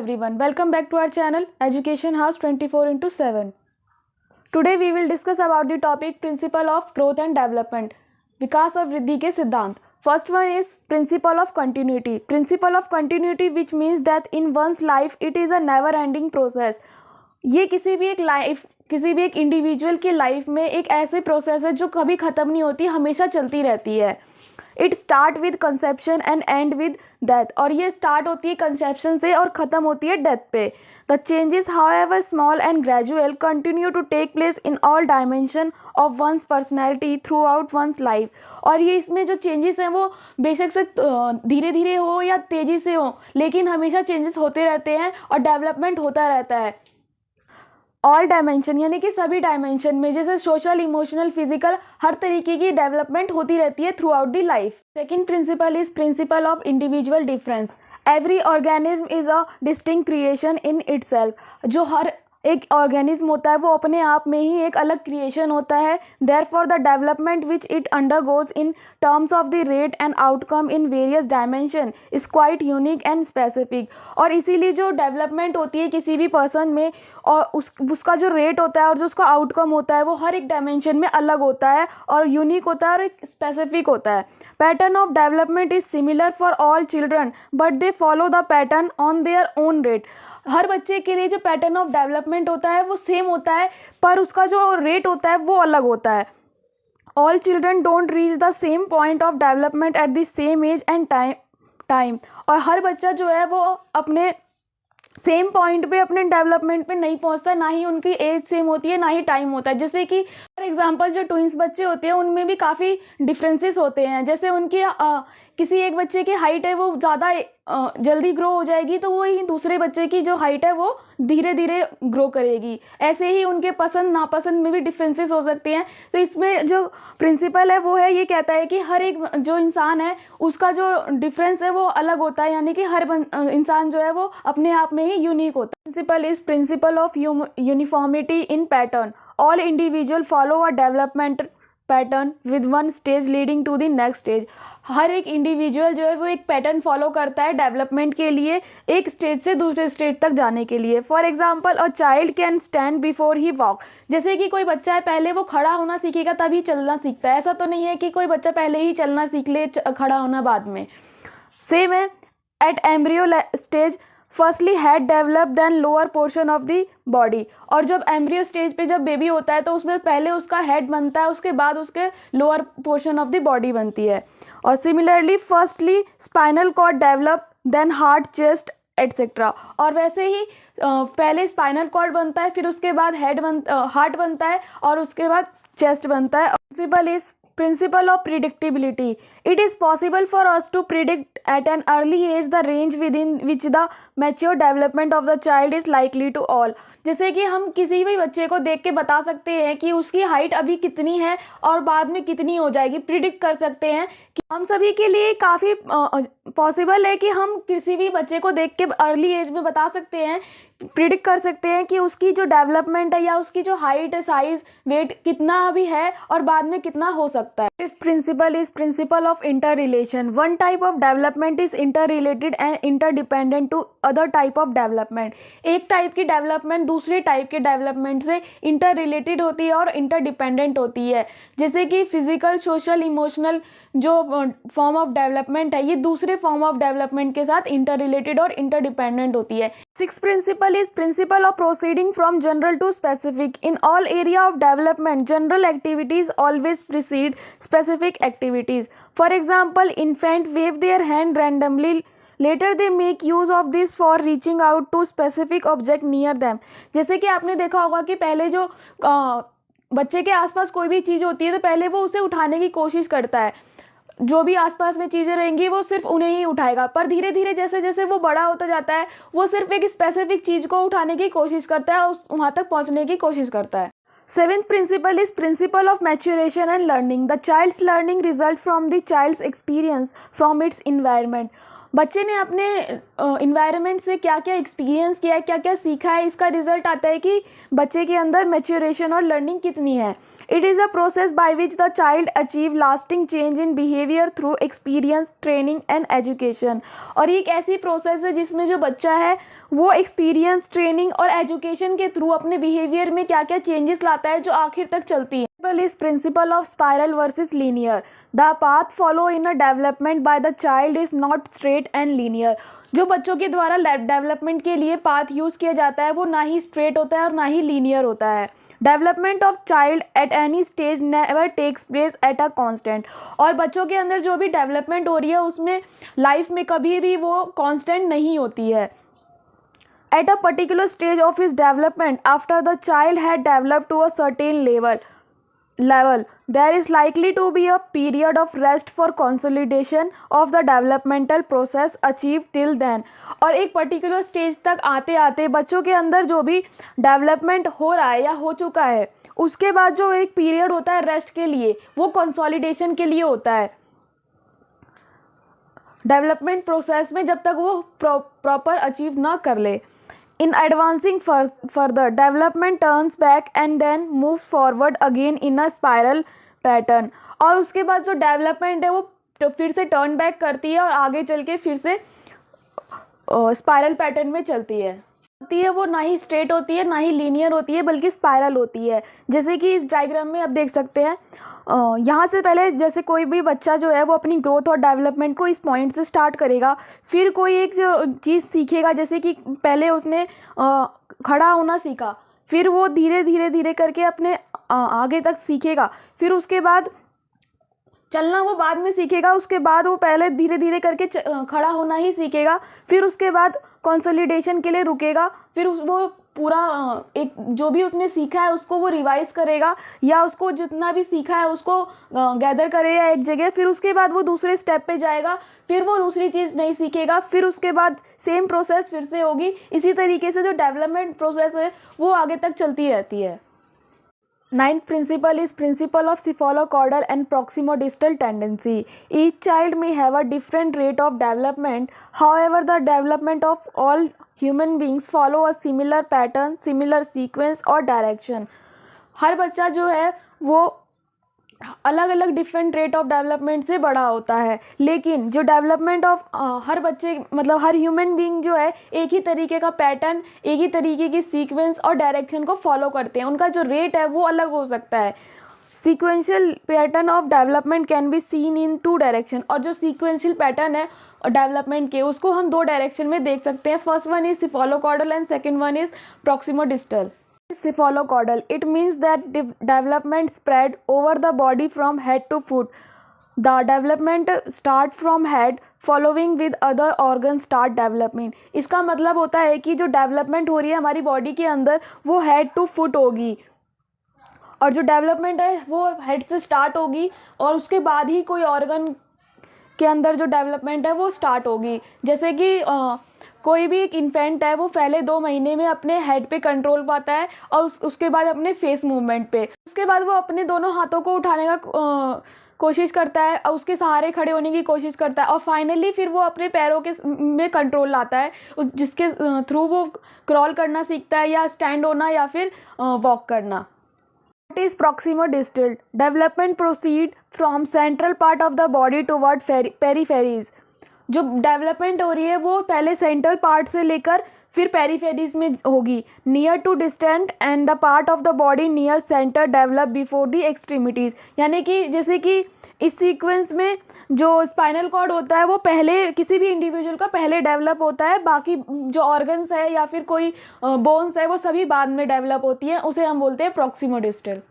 everyone, welcome back to our channel Education House 24/7. Today we will discuss about the topic Principle of Growth and Development, विकास और वृद्धि के सिद्धांत. First one is Principle of Continuity. Principle of Continuity which means that in one's life it is a never ending process. ये किसी भी एक individual की life में एक ऐसे प्रोसेस है जो कभी ख़त्म नहीं होती, हमेशा चलती रहती है. It start with conception and and with death. और ये स्टार्ट होती है कंसेप्शन से और ख़त्म होती है डेथ पे. The changes however small and gradual continue to take place in all dimension of one's personality throughout one's life. और ये इसमें जो चेंजेस हैं वो बेशक से धीरे धीरे हो या तेज़ी से हो, लेकिन हमेशा चेंजेस होते रहते हैं और डेवलपमेंट होता रहता है. ऑल डायमेंशन यानी कि सभी डायमेंशन में, जैसे सोशल, इमोशनल, फिजिकल, हर तरीके की डेवलपमेंट होती रहती है throughout the life. Second principle is principle of individual difference. Every organism is a distinct creation in itself. जो हर एक ऑर्गेनिज्म होता है वो अपने आप में ही एक अलग क्रिएशन होता है. Therefore the development which it undergoes in terms of the rate and outcome in various dimension is quite unique and specific. और इसीलिए जो डेवलपमेंट होती है किसी भी पर्सन में और उसका जो रेट होता है और जो उसका आउटकम होता है वो हर एक डायमेंशन में अलग होता है और यूनिक होता है और एक स्पेसिफिक होता है. Pattern of development is similar for all children but they follow the pattern on their own rate. हर बच्चे के लिए जो पैटर्न ऑफ डेवलपमेंट होता है वो सेम होता है, पर उसका जो रेट होता है वो अलग होता है. All children don't reach the same point of development at the same age and time. और हर बच्चा जो है वो अपने सेम पॉइंट पे, अपने डेवलपमेंट पे नहीं पहुंचता है, ना ही उनकी एज सेम होती है, ना ही टाइम होता है. जैसे कि फॉर एग्जांपल जो ट्विंस बच्चे होते हैं उनमें भी काफ़ी डिफरेंसेस होते हैं. जैसे उनकी किसी एक बच्चे की हाइट है वो ज़्यादा जल्दी ग्रो हो जाएगी, तो वही दूसरे बच्चे की जो हाइट है वो धीरे धीरे ग्रो करेगी. ऐसे ही उनके पसंद नापसंद में भी डिफरेंसेस हो सकते हैं. तो इसमें जो प्रिंसिपल है वो है, ये कहता है कि हर एक जो इंसान है उसका जो डिफरेंस है वो अलग होता है, यानी कि हर इंसान जो है वो अपने आप में ही यूनिक होता है. Principle is principle of uniformity in pattern. All individual follow a development pattern with one stage leading to the next stage. हर एक इंडिविजुअल जो है वो एक पैटर्न फॉलो करता है डेवलपमेंट के लिए, एक स्टेज से दूसरे स्टेज तक जाने के लिए. For example a child can stand before he walk. जैसे कि कोई बच्चा है पहले वो खड़ा होना सीखेगा तभी चलना सीखता है. ऐसा तो नहीं है कि कोई बच्चा पहले ही चलना सीख ले, खड़ा होना बाद में. सेम है at embryo stage firstly head develop then lower portion of the body. और जब एम्ब्रियो स्टेज पे जब बेबी होता है तो उसमें पहले उसका हेड बनता है, उसके बाद उसके lower portion of the body बनती है. और similarly firstly spinal cord develop then heart, chest etcetera. और वैसे ही पहले स्पाइनल कॉर्ड बनता है, फिर उसके बाद हार्ट बनता है और उसके बाद चेस्ट बनता है. Principle is Principle of predictability. It is possible for us to predict at an early age the range within which the mature development of the child is likely to all. जैसे कि हम किसी भी बच्चे को देख के बता सकते हैं कि उसकी हाइट अभी कितनी है और बाद में कितनी हो जाएगी, प्रिडिक्ट कर सकते हैं. कि हम सभी के लिए काफ़ी पॉसिबल है कि हम किसी भी बच्चे को देख के अर्ली एज में बता सकते हैं, प्रिडिक्ट कर सकते हैं कि उसकी जो डेवलपमेंट है या उसकी जो हाइट, साइज, वेट कितना अभी है और बाद में कितना हो सकता है. Fifth principle is principle of inter relation. One type of development is inter related and interdependent to other type of development. एक टाइप की डेवलपमेंट दूसरे टाइप के डेवलपमेंट से इंटर रिलेटेड होती है और इंटरडिपेंडेंट होती है. जैसे कि फिजिकल, सोशल, इमोशनल जो फॉर्म ऑफ डेवलपमेंट है ये दूसरे फॉर्म ऑफ डेवलपमेंट के साथ इंटर रिलेटेड और इंटरडिपेंडेंट होती है. Sixth principle is principle of proceeding from general to specific. In all area of development general activities always precede specific activities. For example infant wave their hand randomly, later they make use of this for reaching out to specific object near them. जैसे कि आपने देखा होगा कि पहले जो बच्चे के आसपास कोई भी चीज़ होती है तो पहले वो उसे उठाने की कोशिश करता है. जो भी आसपास में चीज़ें रहेंगी वो सिर्फ उन्हें ही उठाएगा, पर धीरे धीरे जैसे जैसे वो बड़ा होता जाता है वो सिर्फ एक स्पेसिफिक चीज़ को उठाने की कोशिश करता है, वहाँ तक पहुँचने की कोशिश करता है. Seventh principle is principle of maturation and learning. The child's learning result from the child's experience from its environment. बच्चे ने अपने इन्वायरमेंट से क्या क्या एक्सपीरियंस किया है, क्या क्या सीखा है, इसका रिजल्ट आता है कि बच्चे के अंदर मैच्योरेशन और लर्निंग कितनी है. It is a process by which the child achieve lasting change in behavior through experience, training and education. और ये एक ऐसी प्रोसेस है जिसमें जो बच्चा है वो एक्सपीरियंस, ट्रेनिंग और एजुकेशन के थ्रू अपने बिहेवियर में क्या क्या चेंजेस लाता है जो आखिर तक चलती है. इस principle of spiral versus linear. The path follow in a development by the child is not straight and linear. जो बच्चों के द्वारा डेवलपमेंट के लिए पाथ यूज़ किया जाता है वो ना ही स्ट्रेट होता है और ना ही लीनियर होता है. Development of child at any stage never takes place at a constant. और बच्चों के अंदर जो भी डेवलपमेंट हो रही है उसमें लाइफ में कभी भी वो कांस्टेंट नहीं होती है. At a particular stage of his development, after the child had developed to a certain level, there is likely to be a period of rest for consolidation of the developmental process achieved till then. और एक particular stage तक आते आते बच्चों के अंदर जो भी डेवलपमेंट हो रहा है या हो चुका है उसके बाद जो एक पीरियड होता है रेस्ट के लिए वो कंसोलिडेशन के लिए होता है डेवलपमेंट प्रोसेस में, जब तक वो प्रॉपर अचीव ना कर ले. In advancing further, development turns back and then moves forward again in a spiral pattern. और उसके बाद जो डेवलपमेंट है वो फिर से टर्न बैक करती है और आगे चल के फिर से स्पाइरल पैटर्न में चलती है. वो ना ही स्ट्रेट होती है ना ही लीनियर होती है बल्कि स्पाइरल होती है. जैसे कि इस डायग्राम में आप देख सकते हैं, यहाँ से पहले जैसे कोई भी बच्चा जो है वो अपनी ग्रोथ और डेवलपमेंट को इस पॉइंट से स्टार्ट करेगा. फिर कोई एक जो चीज़ सीखेगा, जैसे कि पहले उसने खड़ा होना सीखा, फिर वो धीरे धीरे धीरे करके अपने आगे तक सीखेगा. फिर उसके बाद चलना वो बाद में सीखेगा. उसके बाद वो पहले धीरे धीरे करके खड़ा होना ही सीखेगा. फिर उसके बाद कंसोलिडेशन के लिए रुकेगा. फिर वो पूरा एक जो भी उसने सीखा है उसको वो रिवाइज करेगा या उसको जितना भी सीखा है उसको गैदर करेगा एक जगह. फिर उसके बाद वो दूसरे स्टेप पे जाएगा. फिर वो दूसरी चीज़ नहीं सीखेगा. फिर उसके बाद सेम प्रोसेस फिर से होगी. इसी तरीके से जो डेवलपमेंट प्रोसेस है वो आगे तक चलती रहती है. Ninth principle is principle of cephalocaudal and proximodistal tendency. Each child may have a different rate of development. However, the development of all human beings follow a similar pattern, similar sequence और direction. हर बच्चा जो है वो अलग अलग different rate of development से बड़ा होता है, लेकिन जो डेवलपमेंट ऑफ हर बच्चे मतलब हर ह्यूमन बीइंग जो है एक ही तरीके का पैटर्न, एक ही तरीके की सीक्वेंस और डायरेक्शन को फॉलो करते हैं. उनका जो रेट है वो अलग हो सकता है. Sequential pattern of development can be seen in 2 direction. और जो सीक्वेंशियल पैटर्न है डेवलपमेंट के उसको हम 2 डायरेक्शन में देख सकते हैं. First one is cephalocaudal and second one is proximodistal. Cephalocaudal, it means that development spread over the body from head to foot. The development start from head following with other organs start developing. इसका मतलब होता है कि जो development हो रही है हमारी बॉडी के अंदर वो हेड टू फुट होगी और जो डेवलपमेंट है वो हेड से स्टार्ट होगी और उसके बाद ही कोई ऑर्गन के अंदर जो डेवलपमेंट है वो स्टार्ट होगी. जैसे कि कोई भी एक इन्फेंट है वो पहले 2 महीने में अपने हेड पे कंट्रोल पाता है और उसके बाद अपने फेस मूवमेंट पे. उसके बाद वो अपने दोनों हाथों को उठाने का कोशिश करता है और उसके सहारे खड़े होने की कोशिश करता है और फाइनली फिर वो अपने पैरों के में कंट्रोल लाता है जिसके थ्रू वो क्रॉल करना सीखता है या स्टैंड होना या फिर वॉक करना. What is proximodistal? Development proceed from central part of the body toward peripheries. जो डेवलपमेंट हो रही है वो पहले सेंट्रल पार्ट से लेकर फिर पेरीफेरीज में होगी. Near to distant and the part of the body near centre develop before the extremities. यानी कि जैसे कि इस सीक्वेंस में जो स्पाइनल कॉर्ड होता है वो पहले किसी भी इंडिविजुअल का पहले डेवलप होता है. बाकी जो ऑर्गन्स है या फिर कोई बोन्स है वो सभी बाद में डेवलप होती है. उसे हम बोलते हैं प्रॉक्सिमोडिस्टल.